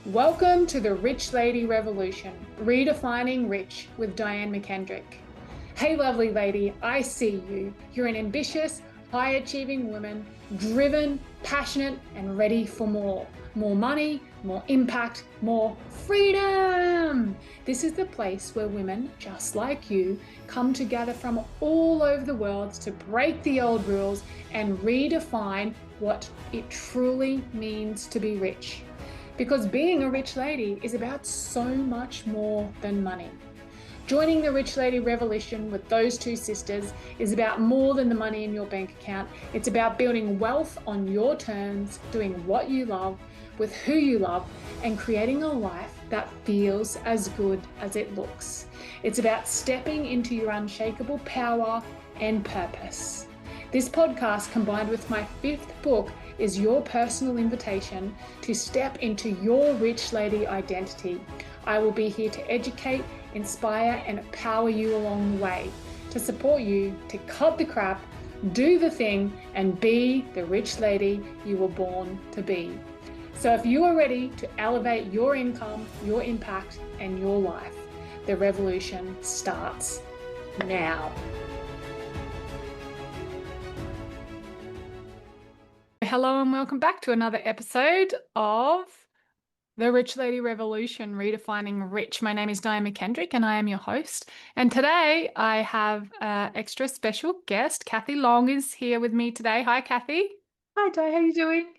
Welcome to the Rich Lady Revolution, Redefining Rich with Diane McKendrick. Hey, lovely lady, I see you. You're an ambitious, high-achieving woman, driven, passionate, and ready for more. More money, more impact, more freedom. This is the place where women just like you come together from all over the world to break the old rules and redefine what it truly means to be rich. Because being a rich lady is about so much more than money. Joining the Rich Lady Revolution with those two sisters is about more than the money in your bank account. It's about building wealth on your terms, doing what you love, with who you love, and creating a life that feels as good as it looks. It's about stepping into your unshakable power and purpose. This podcast, combined with my 5th book, is your personal invitation to step into your rich lady identity. I will be here to educate, inspire, and empower you along the way, to support you to cut the crap, do the thing, and be the rich lady you were born to be. So if you are ready to elevate your income, your impact, and your life, the revolution starts now. Hello and welcome back to another episode of the Rich Lady Revolution, Redefining Rich. My name is Diane McKendrick and I am your host. And today I have an extra special guest. Kathie Long is here with me today. Hi, Kathie. Hi, Di. How you doing?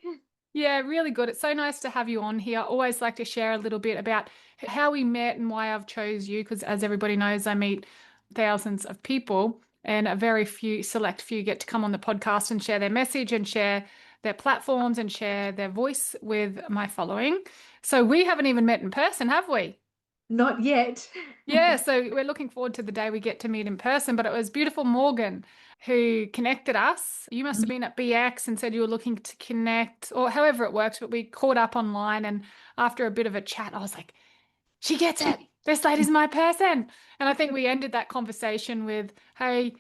Yeah, really good. It's so nice to have you on here. I always like to share a little bit about how we met and why I've chose you, because as everybody knows, I meet thousands of people and a very select few get to come on the podcast and share their message and share their platforms and share their voice with my following. So we haven't even met in person, have we? Not yet. Yeah, so we're looking forward to the day we get to meet in person. But it was beautiful Morgan who connected us. You must have been at BX and said you were looking to connect, or however it works, but we caught up online. And after a bit of a chat, I was like, she gets it. This lady's my person. And I think we ended that conversation with, hey,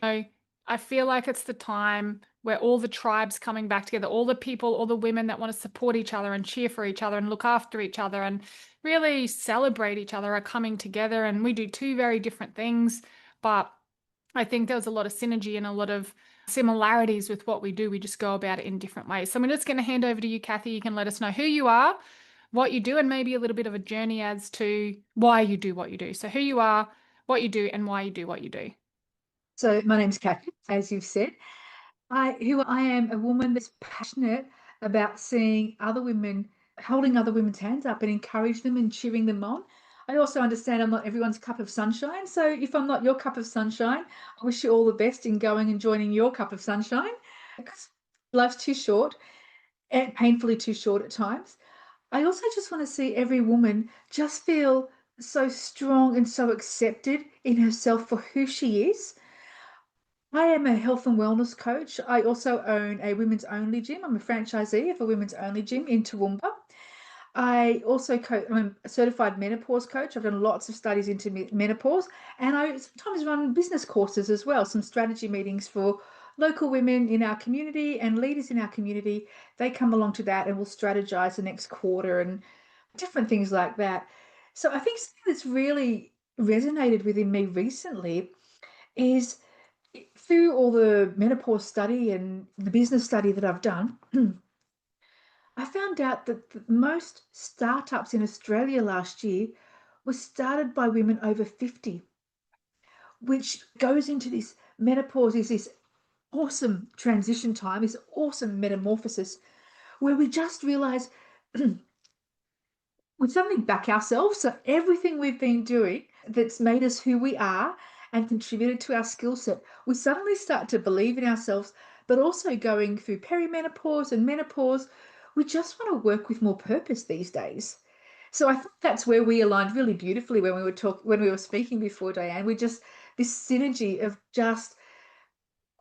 I feel like it's the time where all the tribes coming back together, all the people, all the women that want to support each other and cheer for each other and look after each other and really celebrate each other are coming together. And we do two very different things, but I think there was a lot of synergy and a lot of similarities with what we do. We just go about it in different ways. So I'm just going to hand over to you, Kathie. You can let us know who you are, what you do, and maybe a little bit of a journey as to why you do what you do. So who you are, what you do, and why you do what you do. So my name's Kathie, as you've said. I am a woman that's passionate about seeing other women, holding other women's hands up and encourage them and cheering them on. I also understand I'm not everyone's cup of sunshine. So if I'm not your cup of sunshine, I wish you all the best in going and joining your cup of sunshine, because life's too short and painfully too short at times. I also just want to see every woman just feel so strong and so accepted in herself for who she is. I am a health and wellness coach. I also own a women's only gym. I'm a franchisee of a women's only gym in Toowoomba. I'm a certified menopause coach. I've done lots of studies into menopause, and I sometimes run business courses as well, some strategy meetings for local women in our community and leaders in our community. They come along to that and we'll strategize the next quarter and different things like that. So I think something that's really resonated within me recently is through all the menopause study and the business study that I've done, I found out that most startups in Australia last year were started by women over 50, which goes into this menopause is this awesome transition time, this awesome metamorphosis where we just realize we suddenly back ourselves. So everything we've been doing that's made us who we are and contributed to our skill set, we suddenly start to believe in ourselves, but also going through perimenopause and menopause, we just want to work with more purpose these days. So I think that's where we aligned really beautifully when we were speaking before, Diane. We just this synergy of just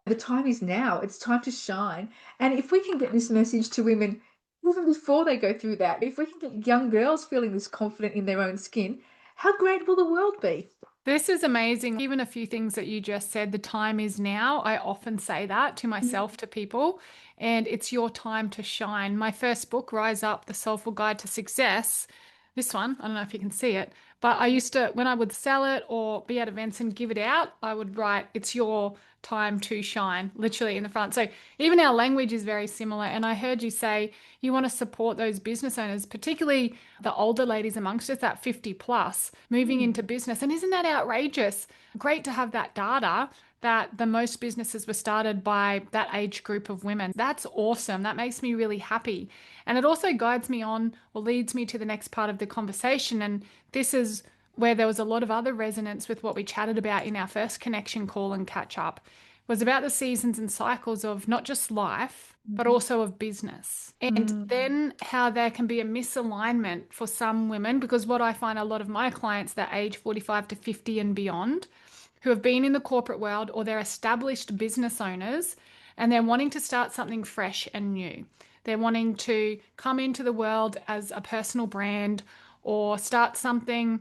the time is now. It's time to shine. And if we can get this message to women even before they go through that, if we can get young girls feeling this confident in their own skin, how great will the world be? This is amazing. Even a few things that you just said, the time is now. I often say that to myself, to people, and it's your time to shine. My first book, Rise Up, The Soulful Guide to Success, This one, I don't know if you can see it, but I used to, when I would sell it or be at events and give it out, I would write, "It's your time to shine," literally in the front. So even our language is very similar. And I heard you say you want to support those business owners, particularly the older ladies amongst us, that 50 plus, moving Mm. into business. And isn't that outrageous? Great to have that data that the most businesses were started by that age group of women. That's awesome. That makes me really happy. And it also guides me on or leads me to the next part of the conversation. And this is where there was a lot of other resonance with what we chatted about in our first connection call and catch up, was about the seasons and cycles of not just life, but Mhm. also of business. And Mm. then how there can be a misalignment for some women, because what I find a lot of my clients that age 45 to 50 and beyond, who have been in the corporate world or they're established business owners and they're wanting to start something fresh and new. They're wanting to come into the world as a personal brand or start something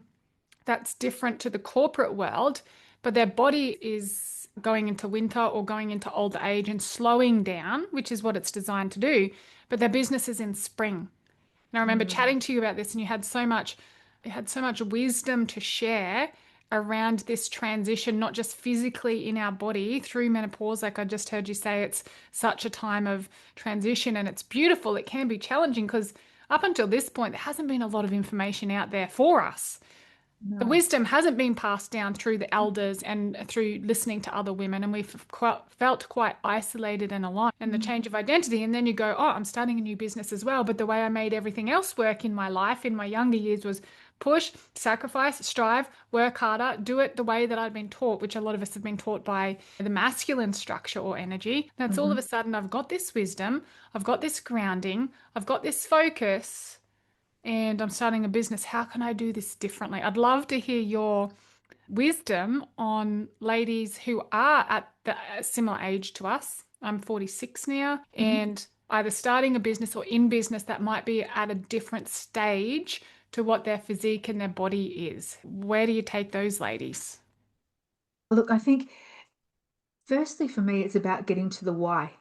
that's different to the corporate world, but their body is going into winter or going into old age and slowing down, which is what it's designed to do, but their business is in spring. And I remember Mm. chatting to you about this, and you had so much wisdom to share around this transition, not just physically in our body through menopause. Like I just heard you say, it's such a time of transition and it's beautiful. It can be challenging because up until this point, there hasn't been a lot of information out there for us. The No. wisdom hasn't been passed down through the elders and through listening to other women, and we've felt quite isolated and alone. And the Mm. change of identity, and then you go, "Oh, I'm starting a new business as well." But the way I made everything else work in my life in my younger years was push, sacrifice, strive, work harder, do it the way that I'd been taught, which a lot of us have been taught by the masculine structure or energy. That's all of Mhm. a sudden I've got this wisdom, I've got this grounding, I've got this focus and I'm starting a business. How can I do this differently? I'd love to hear your wisdom on ladies who are at the similar age to us. I'm 46 now, Mhm. and either starting a business or in business that might be at a different stage to what their physique and their body is. Where do you take those ladies? Look, I think firstly for me, it's about getting to the why.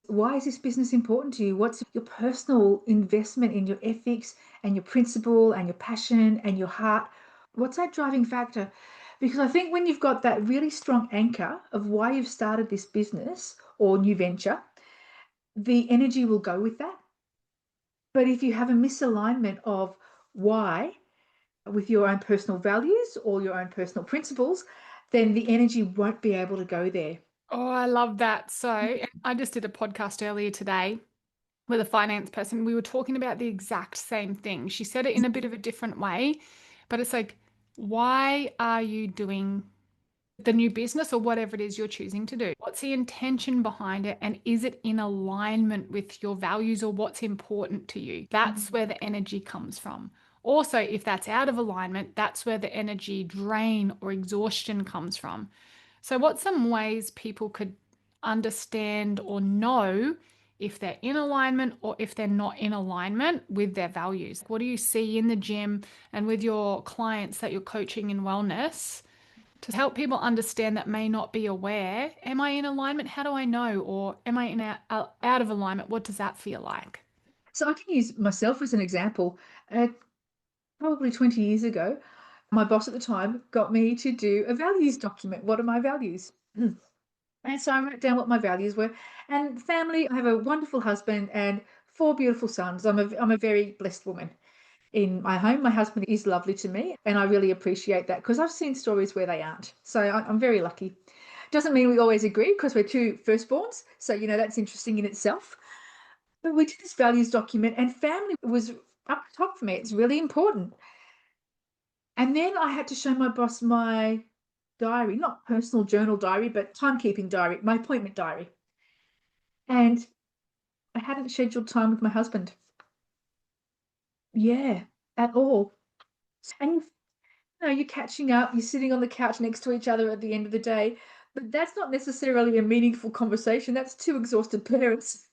Why is this business important to you? What's your personal investment in your ethics and your principle and your passion and your heart? What's that driving factor? Because I think when you've got that really strong anchor of why you've started this business or new venture, the energy will go with that. But if you have a misalignment of why with your own personal values or your own personal principles, then the energy won't be able to go there. Oh, I love that. So, I just did a podcast earlier today with a finance person. We were talking about the exact same thing. She said it in a bit of a different way, but it's like, why are you doing the new business or whatever it is you're choosing to do? What's the intention behind it? And is it in alignment with your values or what's important to you? That's where the energy comes from. Also, if that's out of alignment, that's where the energy drain or exhaustion comes from. So, what's some ways people could understand or know if they're in alignment or if they're not in alignment with their values? What do you see in the gym and with your clients that you're coaching in wellness to help people understand that may not be aware? Am I in alignment? How do I know? Or am I out of alignment? What does that feel like? So I can use myself as an example. Probably 20 years ago, my boss at the time got me to do a values document. What are my values? And so I wrote down what my values were. And family, I have a wonderful husband and four beautiful sons. I'm a very blessed woman in my home. My husband is lovely to me, and I really appreciate that because I've seen stories where they aren't. So I'm very lucky. Doesn't mean we always agree because we're two firstborns. So, that's interesting in itself. But we did this values document, and family was up top for me. It's really important. And then I had to show my boss my diary, not personal journal diary, but timekeeping diary, my appointment diary. And I hadn't scheduled time with my husband. Yeah, at all. And you're catching up, you're sitting on the couch next to each other at the end of the day, but that's not necessarily a meaningful conversation. That's two exhausted parents.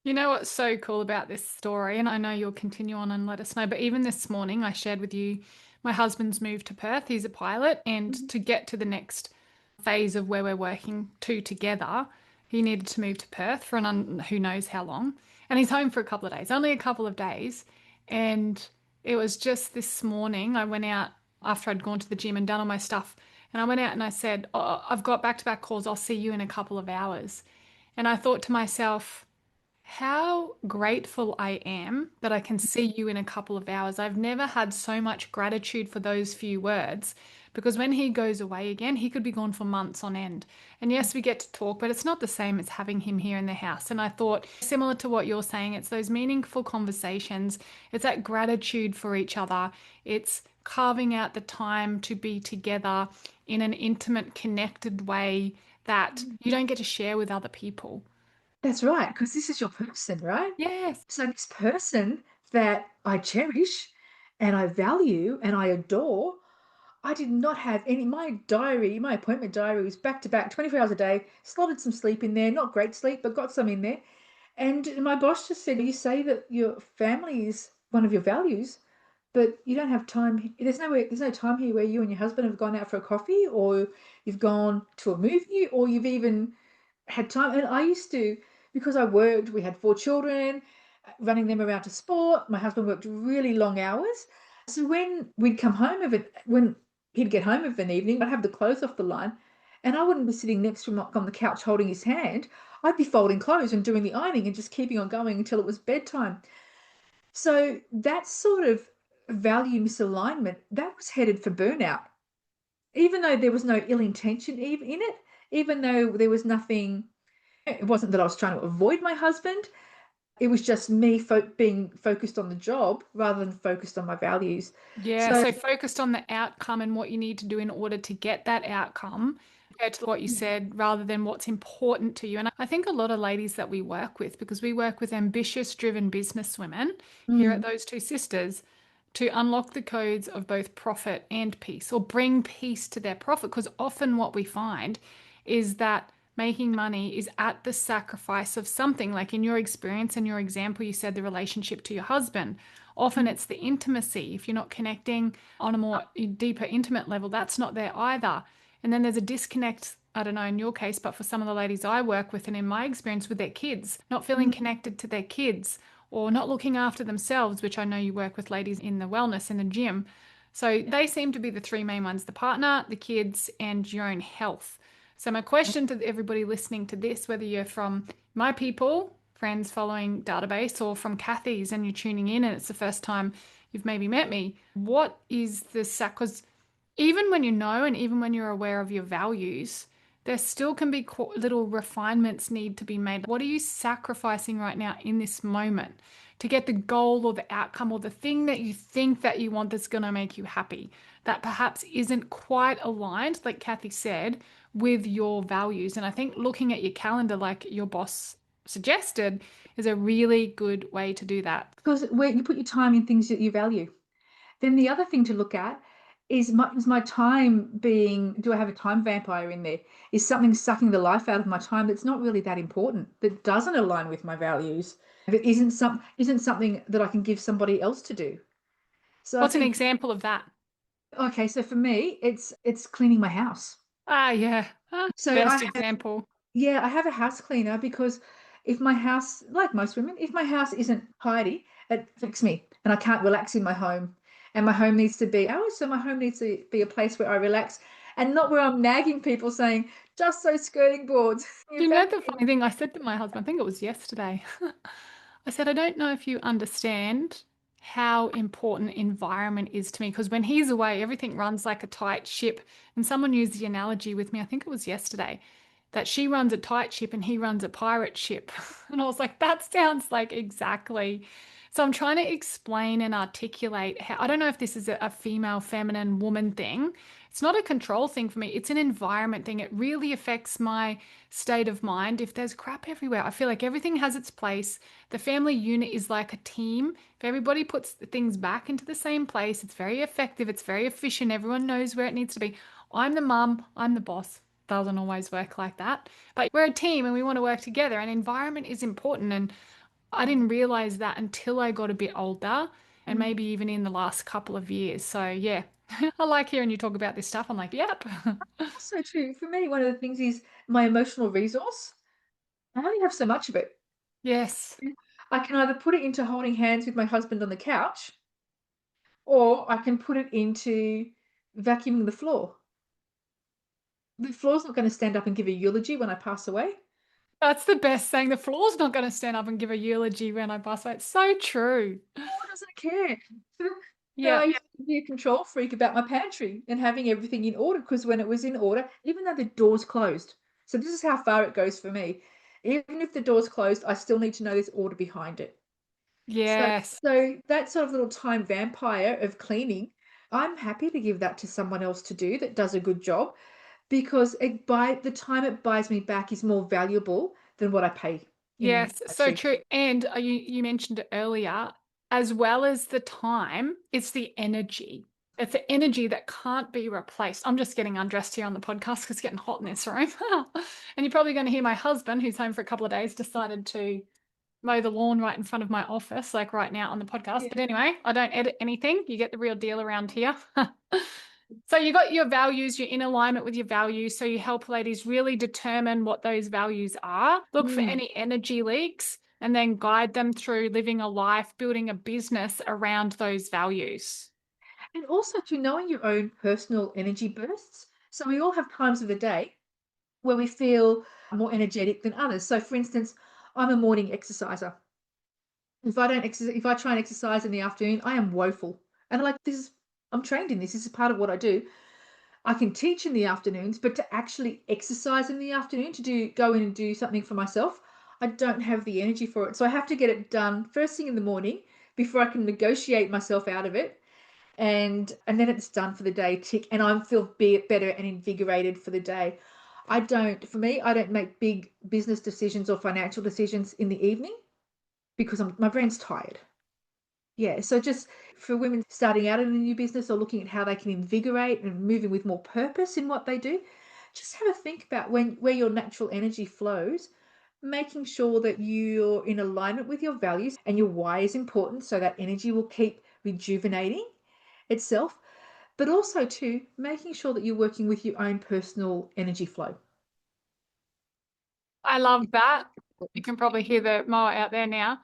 You know what's so cool about this story, and I know you'll continue on and let us know, but even this morning I shared with you my husband's moved to Perth. He's a pilot, and Mhm. to get to the next phase of where we're working to together, he needed to move to Perth for who knows how long. And he's home for a couple of days, only a couple of days. And It was just this morning. I went out after I'd gone to the gym and done all my stuff. And I went out and I said, oh, I've got back-to-back calls. I'll see you in a couple of hours. And I thought to myself, how grateful I am that I can see you in a couple of hours. I've never had so much gratitude for those few words because when he goes away again, he could be gone for months on end. And yes, we get to talk, but it's not the same as having him here in the house. And I thought, similar to what you're saying, it's those meaningful conversations, it's that gratitude for each other, it's carving out the time to be together in an intimate, connected way that you don't get to share with other people. That's right, because this is your person, right? Yes. So this person that I cherish and I value and I adore, I did not have any. My diary, my appointment diary was back to back, 24 hours a day, slotted some sleep in there, not great sleep, but got some in there. And my boss just said, you say that your family is one of your values, but you don't have time. There's no time here where you and your husband have gone out for a coffee, or you've gone to a movie, or you've even had time. And I used to, because I worked, we had 4 children, running them around to sport. My husband worked really long hours. So when we'd come home of it, when he'd get home of an evening, I'd have the clothes off the line, and I wouldn't be sitting next to him on the couch holding his hand. I'd be folding clothes and doing the ironing and just keeping on going until it was bedtime. So that sort of value misalignment, that was headed for burnout, even though there was no ill intention even in it, even though there was nothing. It wasn't that I was trying to avoid my husband. It was just me being focused on the job rather than focused on my values. Yeah, So, so focused on the outcome and what you need to do in order to get that outcome compared to what you said rather than what's important to you. And I think a lot of ladies that we work with, because we work with ambitious, driven business women here at mm, Those Two Sisters, to unlock the codes of both profit and peace or bring peace to their profit. Because often what we find is that making money is at the sacrifice of something. Like in your experience and your example, you said the relationship to your husband. Often it's the intimacy. If you're not connecting on a more deeper, intimate level, that's not there either. And then there's a disconnect, I don't know in your case, but for some of the ladies I work with and in my experience with their kids, not feeling mm, connected to their kids or not looking after themselves, which I know you work with ladies in the wellness in the gym. So they seem to be the three main ones: the partner, the kids, and your own health. So my question to everybody listening to this, whether you're from my people, friends following database, or from Kathie's and you're tuning in and it's the first time you've maybe met me, what is the sac? Because even when you know and even when you're aware of your values, there still can be little refinements need to be made. What are you sacrificing right now in this moment to get the goal or the outcome or the thing that you think that you want that's going to make you happy that perhaps isn't quite aligned, like Kathie said, with your values? And I think looking at your calendar, like your boss suggested, is a really good way to do that. because where you put your time in things that you value. Then the other thing to look at is my time being, do I have a time vampire in there? Is something sucking the life out of my time that's not really that important, that doesn't align with my values, that isn't something that I can give somebody else to do. So I What's an think, example of that? okay, so for me, it's cleaning my house. Ah, yeah. Ah, So best example. yeah, I have a house cleaner because if my house, like most women, if my house isn't tidy, it affects me and I can't relax in my home. And my home needs to be, oh, so my home needs to be a place where I relax and not where I'm nagging people saying, just those skirting boards. Do You you know the vacuum. funny thing? I said to my husband, I think it was yesterday, I said, I don't know if you understand how important environment is to me because when he's away, everything runs like a tight ship. And someone used the analogy with me, I think it was yesterday, that she runs a tight ship and he runs a pirate ship. And I was like, that sounds like exactly. So I'm trying to explain and articulate how, I don't know if this is a female, feminine, woman thing. It's not a control thing for me. It's an environment thing. It really affects my state of mind. If there's crap everywhere, I feel like everything has its place. The family unit is like a team. If everybody puts things back into the same place, it's very effective, it's very efficient. Everyone knows where it needs to be. I'm the mum, I'm the boss. Doesn't always work like that. But we're a team and we want to work together, and environment is important. And I didn't realize that until I got a bit older and Mm. maybe even in the last couple of years. So, yeah, I like hearing you talk about this stuff. I'm like, yep. Also true. For me, one of the things is my emotional resource. I only have so much of it. Yes. I can either put it into holding hands with my husband on the couch, or I can put it into vacuuming the floor. The floor's not going to stand up and give a eulogy when I pass away. That's the best saying. The floor's not going to stand up and give a eulogy when I pass away. It's so true. Who doesn't care? Yeah. I used to be a control freak about my pantry and having everything in order, because when it was in order, even though the door's closed, so this is how far it goes for me. Even if the door's closed, I still need to know there's order behind it. So, Yes. so that sort of little time vampire of cleaning, I'm happy to give that to someone else to do that does a good job, because the time it buys me back is more valuable than what I pay in Yes, so pantry. true. And you mentioned it earlier, as well as the time, it's the energy. It's the energy that can't be replaced. I'm just getting undressed here on the podcast because it's getting hot in this room. And you're probably going to hear my husband, who's home for a couple of days, decided to mow the lawn right in front of my office, like right now on the podcast. Yeah. But anyway, I don't edit anything. You get the real deal around here. So you got your values, you're in alignment with your values. So you help ladies really determine what those values are, look for Mm. any energy leaks, and then guide them through living a life, building a business around those values. And also to knowing your own personal energy bursts. So we all have times of the day where we feel more energetic than others. So for instance, I'm a morning exerciser. If I try and exercise in the afternoon, I am woeful. And like I'm trained in this. This is part of what I do. I can teach in the afternoons, but to actually exercise in the afternoon, go in and do something for myself, I don't have the energy for it. So I have to get it done first thing in the morning before I can negotiate myself out of it. And then it's done for the day, tick, and I feel better and invigorated for the day. For me, I don't make big business decisions or financial decisions in the evening because my brain's tired. Yeah, so just for women starting out in a new business or looking at how they can invigorate and moving with more purpose in what they do, just have a think about where your natural energy flows, making sure that you're in alignment with your values and your why is important, so that energy will keep rejuvenating itself, but also too making sure that you're working with your own personal energy flow. I love that. You can probably hear the mower out there now.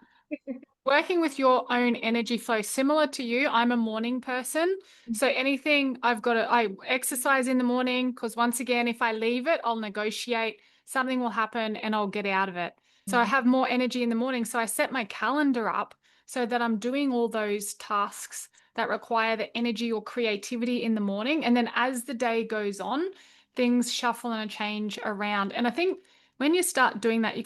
Working with your own energy flow, similar to you, I'm a morning person. So anything I exercise in the morning because once again, if I leave it, I'll negotiate, something will happen and I'll get out of it. So I have more energy in the morning. So I set my calendar up so that I'm doing all those tasks that require the energy or creativity in the morning. And then as the day goes on, things shuffle and change around. And I think when you start doing that,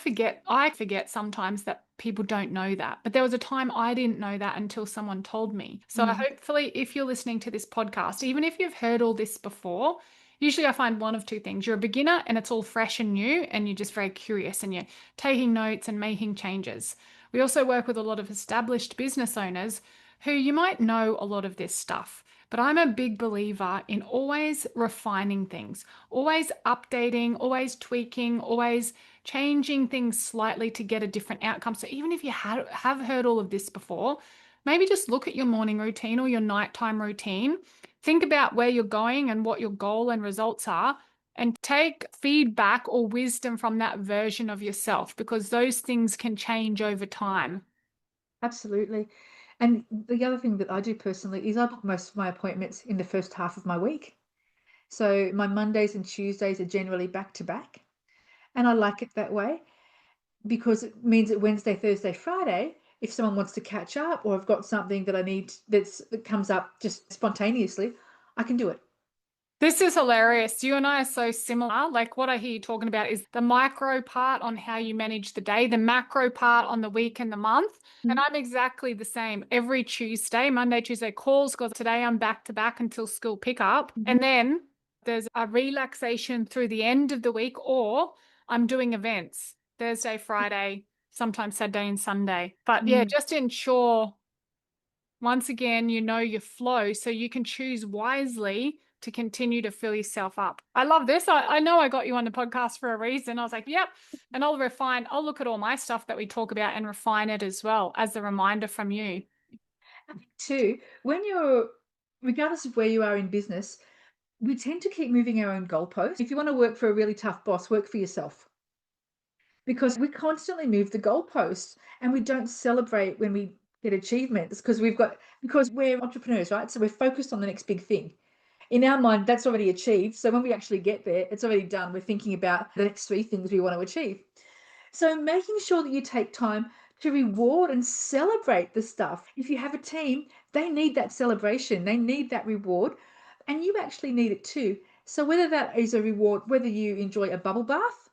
I forget sometimes that people don't know that. But there was a time I didn't know that until someone told me. So Mm. hopefully, if you're listening to this podcast, even if you've heard all this before, usually I find one of two things. You're a beginner and it's all fresh and new, and you're just very curious and you're taking notes and making changes. We also work with a lot of established business owners who you might know a lot of this stuff. But I'm a big believer in always refining things, always updating, always tweaking, always changing things slightly to get a different outcome. So even if you have heard all of this before, maybe just look at your morning routine or your nighttime routine. Think about where you're going and what your goal and results are, and take feedback or wisdom from that version of yourself because those things can change over time. Absolutely. And the other thing that I do personally is I book most of my appointments in the first half of my week. So my Mondays and Tuesdays are generally back to back. And I like it that way because it means that Wednesday, Thursday, Friday, if someone wants to catch up or I've got something that I need that comes up just spontaneously, I can do it. This is hilarious. You and I are so similar. Like what I hear you talking about is the micro part on how you manage the day, the macro part on the week and the month. And Mhm. I'm exactly the same. Every Tuesday, Monday, Tuesday calls because today I'm back to back until school pickup. Mhm. And then there's a relaxation through the end of the week, or I'm doing events Thursday, Friday, sometimes Saturday and Sunday. But yeah, Mm. just ensure once again, you know your flow so you can choose wisely to continue to fill yourself up. I love this. I know I got you on the podcast for a reason. I was like, yep. And I'll look at all my stuff that we talk about and refine it as well as a reminder from you. I think too, regardless of where you are in business, we tend to keep moving our own goalposts. If you want to work for a really tough boss, work for yourself, because we constantly move the goalposts and we don't celebrate when we get achievements because we're entrepreneurs, right? So we're focused on the next big thing. In our mind, that's already achieved. So when we actually get there, it's already done. We're thinking about the next 3 things we want to achieve. So making sure that you take time to reward and celebrate the stuff. If you have a team, they need that celebration, they need that reward, and you actually need it too. So whether that is a reward, whether you enjoy a bubble bath,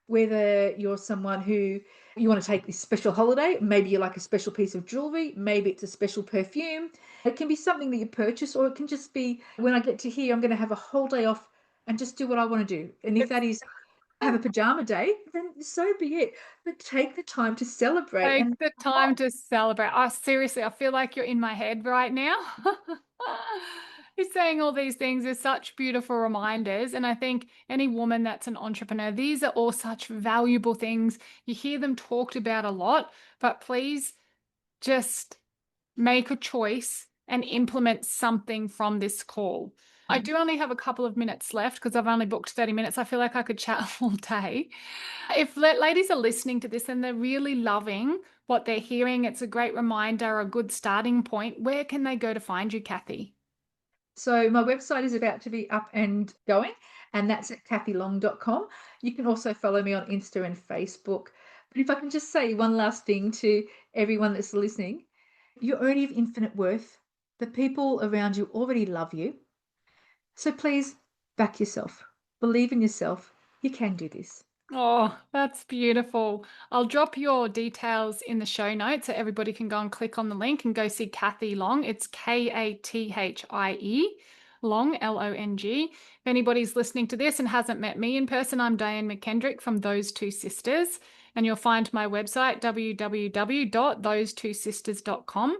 whether you're someone who you want to take this special holiday, maybe you like a special piece of jewelry, maybe it's a special perfume. It can be something that you purchase, or it can just be when I get to here, I'm going to have a whole day off and just do what I want to do. And if that is have a pajama day, then so be it. But take the time to celebrate. Take And the time to celebrate. Oh, seriously, I feel like you're in my head right now. You're saying all these things are such beautiful reminders. And I think any woman that's an entrepreneur, these are all such valuable things. You hear them talked about a lot, but please just make a choice and implement something from this call. I do only have a couple of minutes left because I've only booked 30 minutes. I feel like I could chat all day. If ladies are listening to this and they're really loving what they're hearing, it's a great reminder, a good starting point. Where can they go to find you, Kathie? so my website is about to be up and going, and that's at kathielong.com. You can also follow me on Insta and Facebook. But if I can just say one last thing to everyone that's listening, you're already of infinite worth. The people around you already love you. So please back yourself. Believe in yourself. You can do this. Oh, that's beautiful. I'll drop your details in the show notes so everybody can go and click on the link and go see Kathie Long. It's Kathie Long, Long. If anybody's listening to this and hasn't met me in person, I'm Diane McKendrick from Those Two Sisters. And you'll find my website, www.thosetwosisters.com.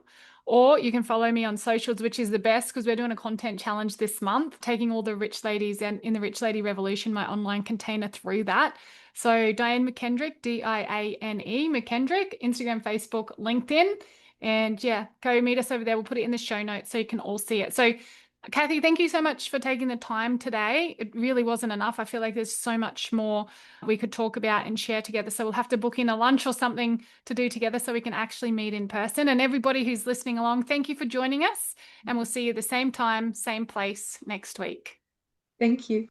Or you can follow me on socials, which is the best because we're doing a content challenge this month, taking all the rich ladies and in the Rich Lady Revolution, my online container through that. So Diane McKendrick, Diane McKendrick, Instagram, Facebook, LinkedIn. And yeah, go meet us over there. We'll put it in the show notes so you can all see it. So Kathie, thank you so much for taking the time today. It really wasn't enough. I feel like there's so much more we could talk about and share together. So we'll have to book in a lunch or something to do together so we can actually meet in person. And everybody who's listening along, thank you for joining us. And we'll see you the same time, same place next week. Thank you.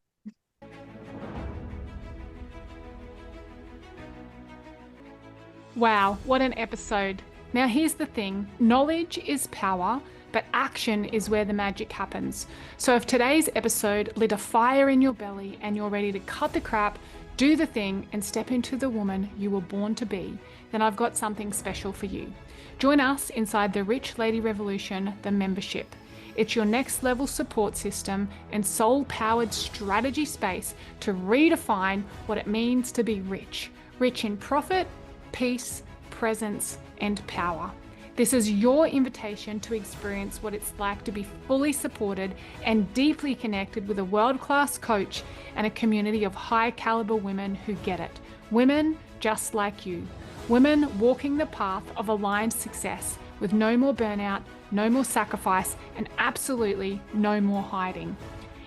Wow, what an episode. Now here's the thing, knowledge is power, but action is where the magic happens. So if today's episode lit a fire in your belly and you're ready to cut the crap, do the thing and step into the woman you were born to be, then I've got something special for you. Join us inside the Rich Lady Revolution, the membership. It's your next level support system and soul-powered strategy space to redefine what it means to be rich. Rich in profit, peace, presence, and power. This is your invitation to experience what it's like to be fully supported and deeply connected with a world-class coach and a community of high-caliber women who get it. Women just like you. Women walking the path of aligned success with no more burnout, no more sacrifice, and absolutely no more hiding.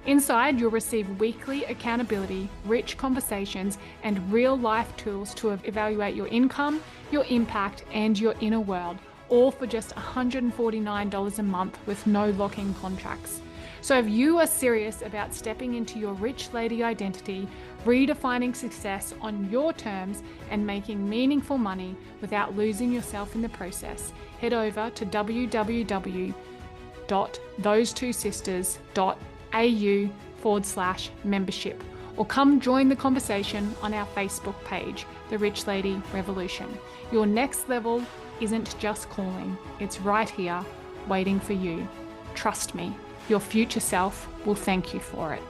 Inside, you'll receive weekly accountability, rich conversations, and real-life tools to evaluate your income, your impact, and your inner world, all for just $149 a month with no lock-in contracts. So if you are serious about stepping into your rich lady identity, redefining success on your terms, and making meaningful money without losing yourself in the process, head over to www.thosetwosisters.au/membership, or come join the conversation on our Facebook page, The Rich Lady Revolution. Your next level isn't just calling, it's right here, waiting for you. Trust me, your future self will thank you for it.